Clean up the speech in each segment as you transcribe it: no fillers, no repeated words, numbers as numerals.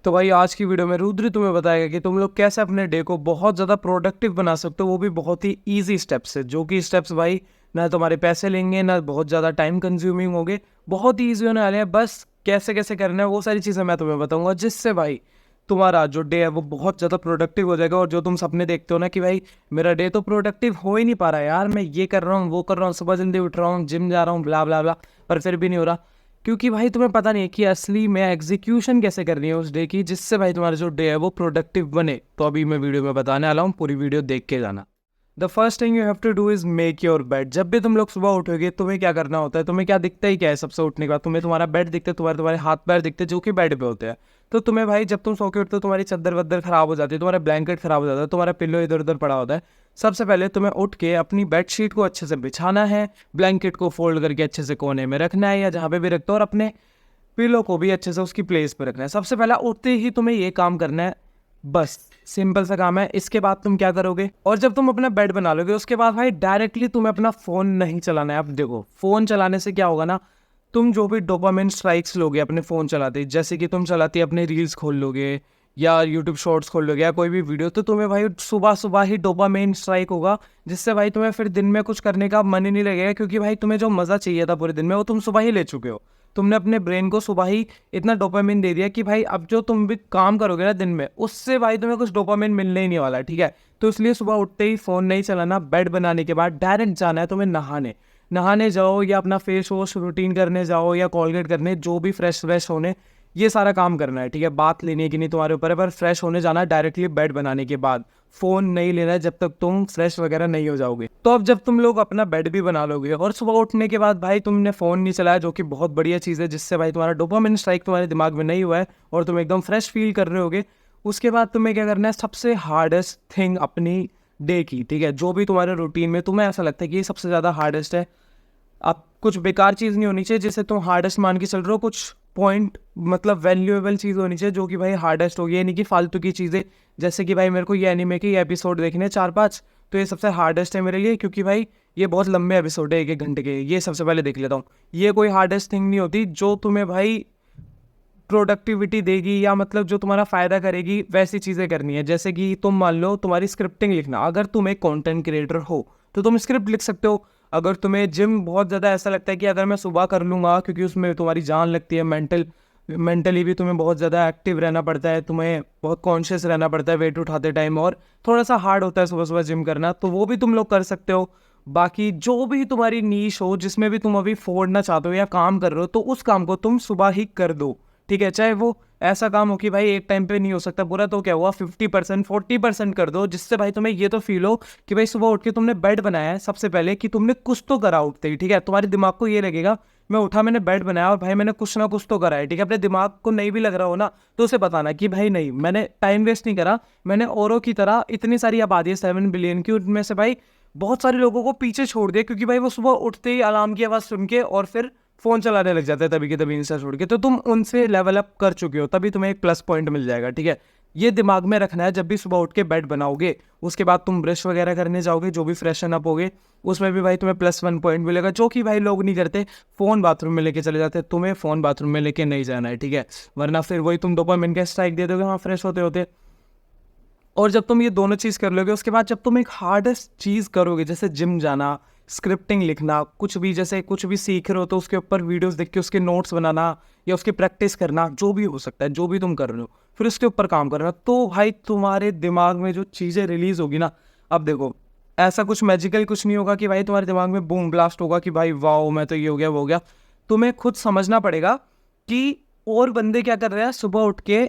तो भाई आज की वीडियो में रुद्र तुम्हें बताएगा कि तुम लोग कैसे अपने डे को बहुत ज़्यादा प्रोडक्टिव बना सकते हो, वो भी बहुत ही इजी स्टेप्स से, जो कि स्टेप्स भाई ना तुम्हारे पैसे लेंगे ना बहुत ज़्यादा टाइम कंज्यूमिंग होंगे, बहुत ही ईजी होने वाले हैं। बस कैसे कैसे करना है वो सारी चीज़ें मैं तुम्हें बताऊंगा, जिससे भाई तुम्हारा जो डे है वो बहुत ज़्यादा प्रोडक्टिव हो जाएगा। और जो तुम सपने देखते हो ना कि भाई मेरा डे तो प्रोडक्टिव हो ही नहीं पा रहा है यार, मैं ये कर रहा हूँ वो कर रहा हूँ, सुबह जल्दी उठ रहा हूँ, जिम जा रहा हूँ, ब्ला ब्ला ब्ला, पर फिर भी नहीं हो रहा, क्योंकि भाई तुम्हें पता नहीं है कि असली में एग्जीक्यूशन कैसे करनी है उस डे की, जिससे भाई तुम्हारा जो डे है वो प्रोडक्टिव बने। तो अभी मैं वीडियो में बताने वाला हूँ, पूरी वीडियो देख के जाना। The first thing you have to do is make your bed. जब भी तुम लोग सुबह उठोगे तुम्हें क्या करना होता है, तुम्हें क्या दिखता ही क्या है सबसे उठने के बाद, तुम्हें तुम्हारा बेड दिखता है, तुम्हारे हाथ पैर दिखते हैं जो कि बेड पे होते हैं। तो तुम्हें भाई जब तुम सो के उठते हो तुम्हारी चद्दर वद्दर खराब हो जाती है, तुम्हारा ब्लैंकेट खराब हो जाता है, तुम्हारा पिल्लो इधर उधर पड़ा होता है। सबसे पहले तुम्हें उठ के अपनी बेडशीट को अच्छे से बिछाना है, ब्लैंकेट को फोल्ड करके अच्छे से कोने में रखना है या जहाँ पे भी रखते हो, और अपने पिलो को भी अच्छे से उसकी प्लेस पर रखना है। सबसे पहला उठते ही तुम्हें ये काम करना है, बस सिंपल सा काम है। इसके बाद तुम क्या करोगे, और जब तुम अपना बेड बना लोगे उसके बाद भाई डायरेक्टली तुम्हें अपना फ़ोन नहीं चलाना है। अब देखो फ़ोन चलाने से क्या होगा ना, तुम जो भी डोपामिन स्ट्राइक्स लोगे अपने फ़ोन चलाते, जैसे कि तुम चलाते अपने रील्स खोल लोगे या यूट्यूब शॉर्ट्स खोल लोगे या कोई भी वीडियो, तो तुम्हें भाई सुबह सुबह ही डोपामिन स्ट्राइक होगा, जिससे भाई तुम्हें फिर दिन में कुछ करने का मन ही नहीं लगेगा, क्योंकि भाई तुम्हें जो मज़ा चाहिए था पूरे दिन में वो तुम सुबह ही ले चुके हो। तुमने अपने ब्रेन को सुबह ही इतना डोपामिन दे दिया कि भाई अब जो तुम भी काम करोगे ना दिन में, उससे भाई तुम्हें कुछ डोपामिन मिलने ही नहीं वाला, ठीक है। तो इसलिए सुबह उठते ही फ़ोन नहीं चलाना, बेड बनाने के बाद डायरेक्ट जाना है तुम्हें नहाने। नहाने जाओ या अपना फेस वॉश रूटीन करने जाओ या कॉलगेट करने, जो भी फ्रेश होने, ये सारा काम करना है, ठीक है। बात लेने की नहीं तुम्हारे ऊपर है, पर फ्रेश होने जाना है डायरेक्टली बेड बनाने के बाद। फ़ोन नहीं लेना है जब तक तुम फ्रेश वगैरह नहीं हो जाओगे। तो अब जब तुम लोग अपना बेड भी बना लोगे और सुबह उठने के बाद भाई तुमने फ़ोन नहीं चलाया, जो कि बहुत बढ़िया चीज़ है, जिससे भाई तुम्हारा डोपामिन स्ट्राइक तुम्हारे दिमाग में नहीं हुआ है और तुम एकदम फ्रेश फील कर रहे होगे। उसके बाद तुम्हें क्या करना है, सबसे हार्डेस्ट थिंग अपनी डे की, ठीक है, जो भी तुम्हारे रूटीन में तुम्हें ऐसा लगता है कि ये सबसे ज़्यादा हार्डेस्ट है, अब कुछ बेकार चीज़ नहीं होनी चाहिए जिसे तुम हार्डेस्ट मान के चल रहे हो, कुछ पॉइंट मतलब वैल्यूएबल चीज़ होनी चाहिए जो कि भाई हार्डेस्ट होगी, ये नहीं कि फालतू की चीज़ें, जैसे कि भाई मेरे को ये एनीमे के एपिसोड देखने हैं 4-5, तो ये सबसे हार्डेस्ट है मेरे लिए, क्योंकि भाई ये बहुत लंबे एपिसोड है, 1-1 घंटे के, ये सबसे पहले देख लेता हूँ। ये कोई हार्डेस्ट थिंग नहीं होती, जो तुम्हें भाई प्रोडक्टिविटी देगी या मतलब जो तुम्हारा फ़ायदा करेगी वैसी चीज़ें करनी है। जैसे कि तुम मान लो तुम्हारी स्क्रिप्टिंग लिखना, अगर तुम एक कंटेंट क्रिएटर हो तो तुम स्क्रिप्ट लिख सकते हो। अगर तुम्हें जिम बहुत ज़्यादा ऐसा लगता है कि अगर मैं सुबह कर लूँगा, क्योंकि उसमें तुम्हारी जान लगती है, मेंटली भी तुम्हें बहुत ज़्यादा एक्टिव रहना पड़ता है, तुम्हें बहुत कॉन्शियस रहना पड़ता है वेट उठाते टाइम, और थोड़ा सा हार्ड होता है सुबह सुबह जिम करना, तो वो भी तुम लोग कर सकते हो। बाकी जो भी तुम्हारी नीश हो, जिसमें भी तुम अभी फोड़ना चाहते हो या काम कर रहे हो, तो उस काम को तुम सुबह ही कर दो, ठीक है। चाहे वो ऐसा काम हो कि भाई एक टाइम पे नहीं हो सकता पूरा, तो क्या हुआ 50% 40% कर दो, जिससे भाई तुम्हें ये तो फील हो कि भाई सुबह उठ के तुमने बेड बनाया है, सबसे पहले कि तुमने कुछ तो करा उठते ही, ठीक है। तुम्हारे दिमाग को ये लगेगा मैं उठा, मैंने बेड बनाया और भाई मैंने कुछ ना कुछ तो करा है, ठीक है। अपने दिमाग को नहीं भी लग रहा हो ना, तो उसे बताना कि भाई नहीं, मैंने टाइम वेस्ट नहीं करा, मैंने औरों की तरह, इतनी सारी आबादी है 7 बिलियन की, उनमें से भाई बहुत सारे लोगों को पीछे छोड़ दिया, क्योंकि भाई वो सुबह उठते ही अलार्म की आवाज़ सुन के और फिर फ़ोन चलाने लग जाते हैं तभी के तभी इंस्टा छोड़ के, तो तुम उनसे लेवल अप कर चुके हो, तभी तुम्हें एक प्लस पॉइंट मिल जाएगा, ठीक है। ये दिमाग में रखना है जब भी सुबह उठ के बेड बनाओगे। उसके बाद तुम ब्रश वगैरह करने जाओगे, जो भी फ्रेशन अप होगे, उसमें भी भाई तुम्हें +1 पॉइंट मिलेगा, जो कि भाई लोग नहीं करते, फ़ोन बाथरूम में लेके चले जाते हैं। तुम्हें फ़ोन बाथरूम में लेके नहीं जाना है, ठीक है, वरना फिर वही तुम डोपामिन का स्ट्राइक दे दोगे वहाँ फ्रेश होते होते। और जब तुम ये दोनों चीज़ कर लोगे, उसके बाद जब तुम एक हार्डेस्ट चीज़ करोगे, जैसे जिम जाना, स्क्रिप्टिंग लिखना, कुछ भी, जैसे कुछ भी सीख रहे हो तो उसके ऊपर वीडियोस देख के उसके नोट्स बनाना या उसकी प्रैक्टिस करना, जो भी हो सकता है, जो भी तुम कर रहे हो, फिर उसके ऊपर काम करना, तो भाई तुम्हारे दिमाग में जो चीज़ें रिलीज़ होगी ना, अब देखो ऐसा कुछ मैजिकल कुछ नहीं होगा कि भाई तुम्हारे दिमाग में बूम ब्लास्ट होगा कि भाई वाओ मैं तो ये हो गया वो हो गया। तुम्हें खुद समझना पड़ेगा कि और बंदे क्या कर रहे हैं, सुबह उठ के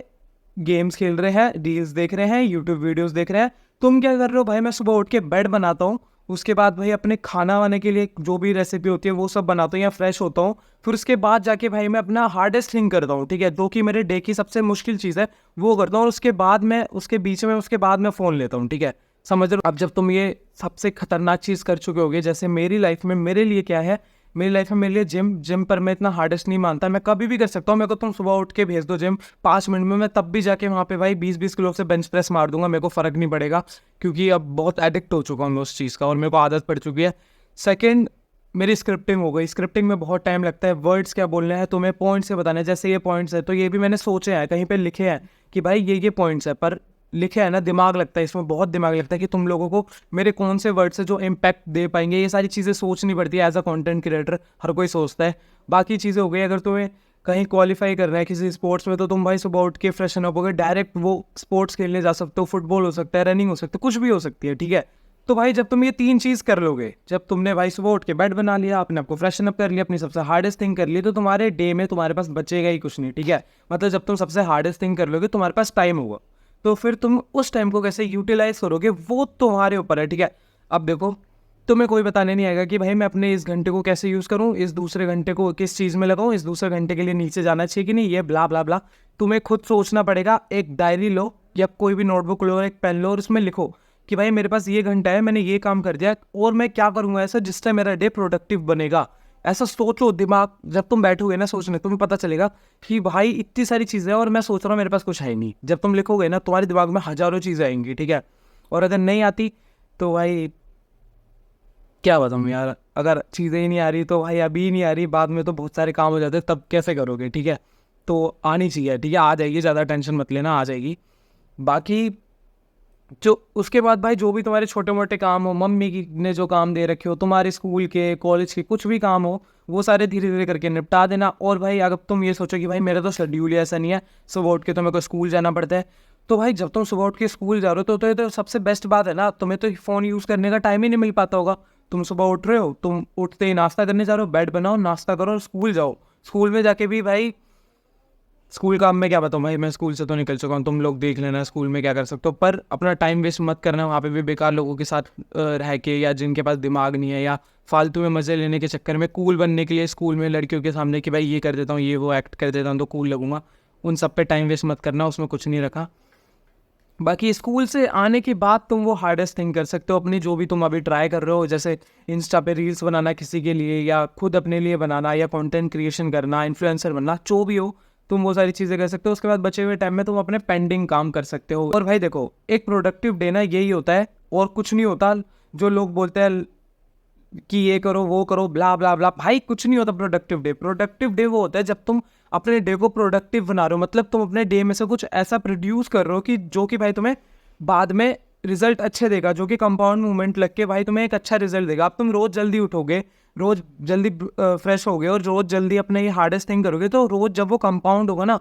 गेम्स खेल रहे हैं, रील्स देख रहे हैं, यूट्यूब वीडियोस देख रहे हैं, तुम क्या कर रहे हो भाई, मैं सुबह उठ के बेड बनाता हूँ, उसके बाद भाई अपने खाना वाने के लिए जो भी रेसिपी होती है वो सब बनाता हूँ या फ्रेश होता हूँ, फिर उसके बाद जाके भाई मैं अपना हार्डेस्ट थिंग करता हूँ, ठीक है, जो कि मेरे डे की सबसे मुश्किल चीज़ है वो करता हूँ, और उसके बाद मैं उसके बाद मैं फ़ोन लेता हूँ, ठीक है, समझ रहे हो। अब जब तुम ये सबसे खतरनाक चीज़ कर चुके होगे, जैसे मेरी लाइफ में मेरे लिए क्या है, मेरी लाइफ में मेरे लिए जिम पर मैं इतना हार्डेस्ट नहीं मानता, मैं कभी भी कर सकता हूँ, मेरे को तुम सुबह उठ के भेज दो जिम 5 मिनट में, मैं तब भी जाके वहाँ पे भाई 20-20 किलो से बेंच प्रेस मार दूंगा, मेरे को फ़र्क नहीं पड़ेगा, क्योंकि अब बहुत एडिक्ट हो चुका हूँ मैं उस चीज़ का और मेरे को आदत पड़ चुकी है। सेकेंड, मेरी स्क्रिप्टिंग हो गई, स्क्रिप्टिंग में बहुत टाइम लगता है, वर्ड्स क्या बोलने हैं तुम्हें, पॉइंट्स से बताना है, जैसे ये पॉइंट्स है तो ये भी मैंने सोचे हैं, कहीं पे लिखे हैं कि भाई ये पॉइंट्स है, पर लिखे है ना, दिमाग लगता है इसमें, बहुत दिमाग लगता है कि तुम लोगों को मेरे कौन से वर्ड से जो इम्पैक्ट दे पाएंगे, ये सारी चीज़ें सोचनी पड़ती है एज अ कंटेंट क्रिएटर, हर कोई सोचता है। बाकी चीज़ें हो गई, अगर तुम्हें कहीं क्वालिफाई करना है किसी स्पोर्ट्स में, तो तुम भाई सुबह उठ के फ्रेशन अप होगे, डायरेक्ट वो स्पोर्ट्स खेलने जा सकते हो, फुटबॉल हो सकता है, रनिंग हो सकता है, कुछ भी हो सकती है, ठीक है। तो भाई जब तुम ये 3 चीज़ कर लोगे, जब तुमने भाई सुबह उठ के बेड बना लिया, अपने आपको फ्रेशन अप कर लिया, अपनी सबसे हार्डेस्ट थिंग कर ली, तो तुम्हारे डे में तुम्हारे पास बचेगा ही कुछ नहीं, ठीक है। मतलब जब तुम सबसे हार्डेस्ट थिंग कर लोगे, तुम्हारे पास टाइम होगा, तो फिर तुम उस टाइम को कैसे यूटिलाइज करोगे वो तुम्हारे ऊपर है, ठीक है। अब देखो, तुम्हें कोई बताने नहीं आएगा कि भाई मैं अपने इस घंटे को कैसे यूज़ करूँ, इस दूसरे घंटे को किस चीज़ में लगाऊँ, इस दूसरे घंटे के लिए नीचे जाना चाहिए कि नहीं, ये ब्ला ब्ला ब्ला तुम्हें खुद सोचना पड़ेगा। एक डायरी लो या कोई भी नोटबुक लो, एक पेन लो और उसमें लिखो कि भाई मेरे पास ये घंटा है, मैंने ये काम कर दिया और मैं क्या करूँगा ऐसा जिससे मेरा डे प्रोडक्टिव बनेगा। ऐसा सोचो, दिमाग जब तुम बैठोगे ना सोचने, तुम्हें पता चलेगा कि भाई इतनी सारी चीज़ें हैं और मैं सोच रहा हूँ मेरे पास कुछ है नहीं। जब तुम लिखोगे ना, तुम्हारे दिमाग में हज़ारों चीज़ें आएंगी, ठीक है। और अगर नहीं आती तो भाई क्या बताऊँ यार, अगर चीज़ें ही नहीं आ रही तो भाई अभी नहीं आ रही, बाद में तो बहुत सारे काम हो जाते हैं, तब कैसे करोगे, ठीक है। तो आनी चाहिए, ठीक है, आ जाएगी, ज़्यादा टेंशन मत लेना, आ जाएगी। बाकी जो उसके बाद भाई जो भी तुम्हारे छोटे मोटे काम हो, मम्मी की ने जो काम दे रखे हो, तुम्हारे स्कूल के कॉलेज के कुछ भी काम हो, वो सारे धीरे धीरे करके निपटा देना। और भाई अगर तुम ये सोचो कि भाई मेरा तो शेड्यूल ही ऐसा नहीं है, सुबह उठ के तो मेरे को स्कूल जाना पड़ता है, तो भाई जब तुम सुबह उठ के स्कूल जा रहे हो तो सबसे बेस्ट बात है ना, तुम्हें तो फ़ोन यूज़ करने का टाइम ही नहीं मिल पाता होगा। तुम सुबह उठ रहे हो, तुम उठते ही नाश्ता करने जा रहे हो, बेड बनाओ, नाश्ता करो और स्कूल जाओ। स्कूल में जाके भी भाई, स्कूल काम में क्या बताऊँ भाई, मैं स्कूल से तो निकल चुका हूँ, तुम लोग देख लेना स्कूल में क्या कर सकते हो, पर अपना टाइम वेस्ट मत करना वहाँ पे भी बेकार लोगों के साथ रह के, या जिनके पास दिमाग नहीं है, या फालतू में मज़े लेने के चक्कर में कूल बनने के लिए स्कूल में लड़कियों के सामने कि भाई ये कर देता हूँ, ये वो एक्ट कर देता हूँ तो कूल लगूंगा, उन सब पे टाइम वेस्ट मत करना, उसमें कुछ नहीं रखा। बाकी स्कूल से आने के बाद तुम वो हार्डेस्ट थिंग कर सकते हो अपनी, जो भी तुम अभी ट्राई कर रहे हो, जैसे इंस्टा पे रील्स बनाना किसी के लिए, या खुद अपने लिए बनाना, या कंटेंट क्रिएशन करना, इन्फ्लुएंसर बनना, जो भी हो, तुम वो सारी चीज़ें कर सकते हो। उसके बाद बचे हुए टाइम में तुम अपने पेंडिंग काम कर सकते हो। और भाई देखो, एक प्रोडक्टिव डे ना यही होता है और कुछ नहीं होता। जो लोग बोलते हैं कि ये करो वो करो ब्ला ब्ला ब्ला, भाई कुछ नहीं होता प्रोडक्टिव डे। प्रोडक्टिव डे वो होता है जब तुम अपने डे को प्रोडक्टिव बना रहे हो, मतलब तुम अपने डे में से कुछ ऐसा प्रोड्यूस कर रहे हो कि जो कि भाई तुम्हें बाद में रिजल्ट अच्छे देगा, जो कि कंपाउंड मूवमेंट लग के भाई तुम्हें एक अच्छा रिजल्ट देगा। अब तुम रोज़ जल्दी उठोगे, रोज़ जल्दी फ्रेश होगे और रोज़ जल्दी अपने ये हार्डेस्ट थिंग करोगे, तो रोज़ जब वो कंपाउंड होगा ना,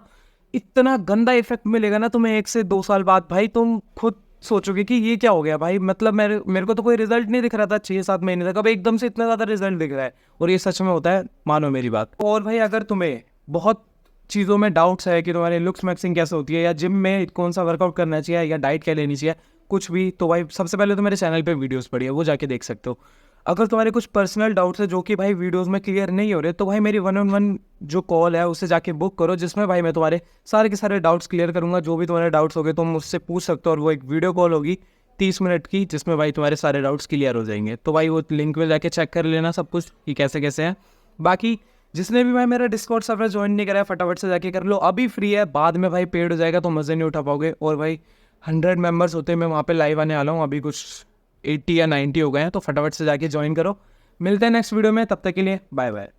इतना गंदा इफेक्ट मिलेगा ना तुम्हें 1 से 2 साल बाद। भाई तुम खुद सोचोगे कि ये क्या हो गया भाई, मतलब मेरे को तो कोई रिजल्ट नहीं दिख रहा था 6-7 महीने तक, अब एकदम से इतना ज़्यादा रिजल्ट दिख रहा है। और ये सच में होता है, मानो मेरी बात। और भाई अगर तुम्हें बहुत चीज़ों में डाउट्स है कि तुम्हारे लुक्स मैक्सिंग कैसे होती है, या जिम में कौन सा वर्कआउट करना चाहिए, या डाइट क्या लेनी चाहिए, कुछ भी, तो भाई सबसे पहले तो मेरे चैनल पे वीडियोस पड़ी है, वो जाके देख सकते हो। अगर तुम्हारे कुछ पर्सनल डाउट्स है जो कि भाई वीडियोस में क्लियर नहीं हो रहे, तो भाई मेरी 1-on-1 जो कॉल है उससे जाके बुक करो, जिसमें भाई मैं तुम्हारे सारे के सारे डाउट्स क्लियर करूँगा। जो भी तुम्हारे डाउट्स हो गए तुम मुझसे पूछ सकते हो, और वो एक वीडियो कॉल होगी 30 मिनट की, जिसमें भाई तुम्हारे सारे डाउट्स क्लियर हो जाएंगे। तो भाई वो लिंक में जाके चेक कर लेना सब कुछ कि कैसे कैसे है। बाकी जिसने भी भाई मेरा डिस्कॉर्ड सर्वर ज्वाइन नहीं करा है, फटाफट से जाके कर लो, अभी फ्री है, बाद में भाई पेड हो जाएगा तो मज़े नहीं उठा पाओगे। और भाई 100 मेंबर्स होते हैं मैं वहाँ पे लाइव आने वाला हूँ, अभी कुछ 80 या 90 हो गए हैं, तो फटाफट से जाके ज्वाइन करो। मिलते हैं नेक्स्ट वीडियो में, तब तक के लिए बाय बाय।